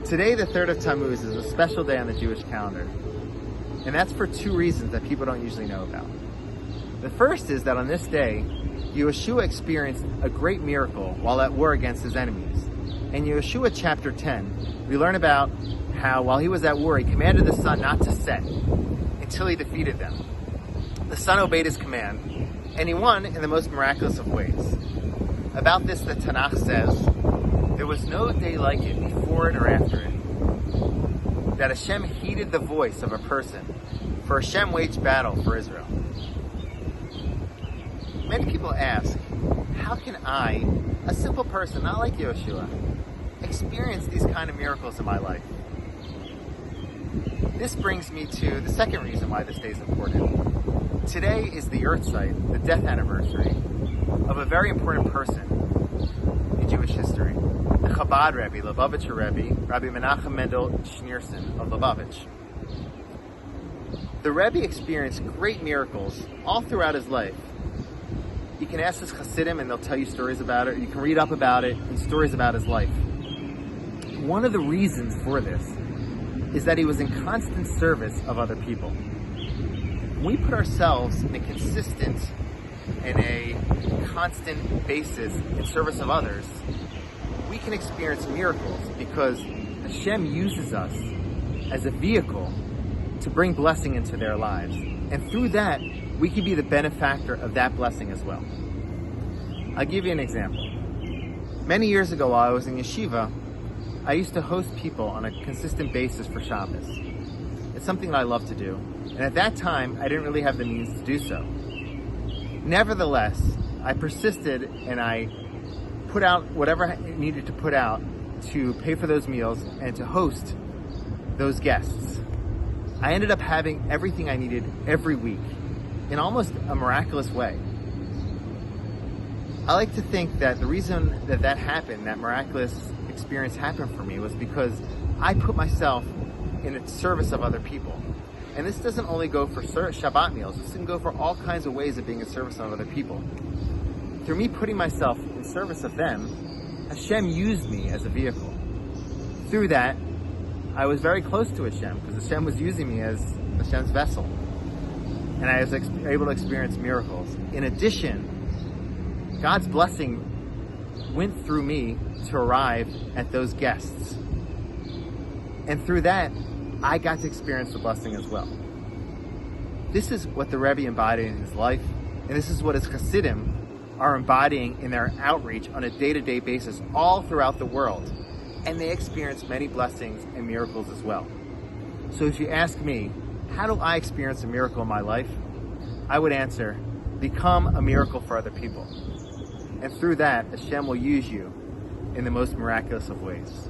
Today, the 3rd of Tammuz, is a special day on the Jewish calendar. And that's for two reasons that people don't usually know about. The first is that on this day, Yeshua experienced a great miracle while at war against his enemies. In Yeshua chapter 10, we learn about how while he was at war, he commanded the sun not to set until he defeated them. The sun obeyed his command, and he won in the most miraculous of ways. About this, the Tanakh says, there was no day like it before it or after it, that Hashem heeded the voice of a person, for Hashem waged battle for Israel. Many people ask, how can I, a simple person, not like Yeshua, experience these kind of miracles in my life? This brings me to the second reason why this day is important. Today is the Yahrzeit, the death anniversary, of a very important person in Jewish history. The Chabad Rabbi, Lubavitcher Rabbi, Rabbi Menachem Mendel Schneerson of Lubavitch. The Rebbe experienced great miracles all throughout his life. You can ask his Hasidim and they'll tell you stories about it. You can read up about it and stories about his life. One of the reasons for this is that he was in constant service of other people. When we put ourselves in a consistent and a constant basis in service of others, we can experience miracles because Hashem uses us as a vehicle to bring blessing into their lives. And through that, we can be the benefactor of that blessing as well. I'll give you an example. Many years ago while I was in yeshiva, I used to host people on a consistent basis for Shabbos. It's something that I love to do. And at that time, I didn't really have the means to do so. Nevertheless, I persisted and I put out whatever I needed to put out to pay for those meals and to host those guests. I ended up having everything I needed every week in almost a miraculous way. I like to think that the reason that happened, that miraculous experience happened for me, was because I put myself in the service of other people. And this doesn't only go for Shabbat meals, this can go for all kinds of ways of being in service of other people. Through me putting myself in service of them, Hashem used me as a vehicle. Through that, I was very close to Hashem, because Hashem was using me as Hashem's vessel. And I was able to experience miracles. In addition, God's blessing went through me to arrive at those guests. And through that, I got to experience the blessing as well. This is what the Rebbe embodied in his life, and this is what his Hasidim are embodying in their outreach on a day-to-day basis all throughout the world. And they experience many blessings and miracles as well. So if you ask me, how do I experience a miracle in my life? I would answer, become a miracle for other people. And through that, Hashem will use you in the most miraculous of ways.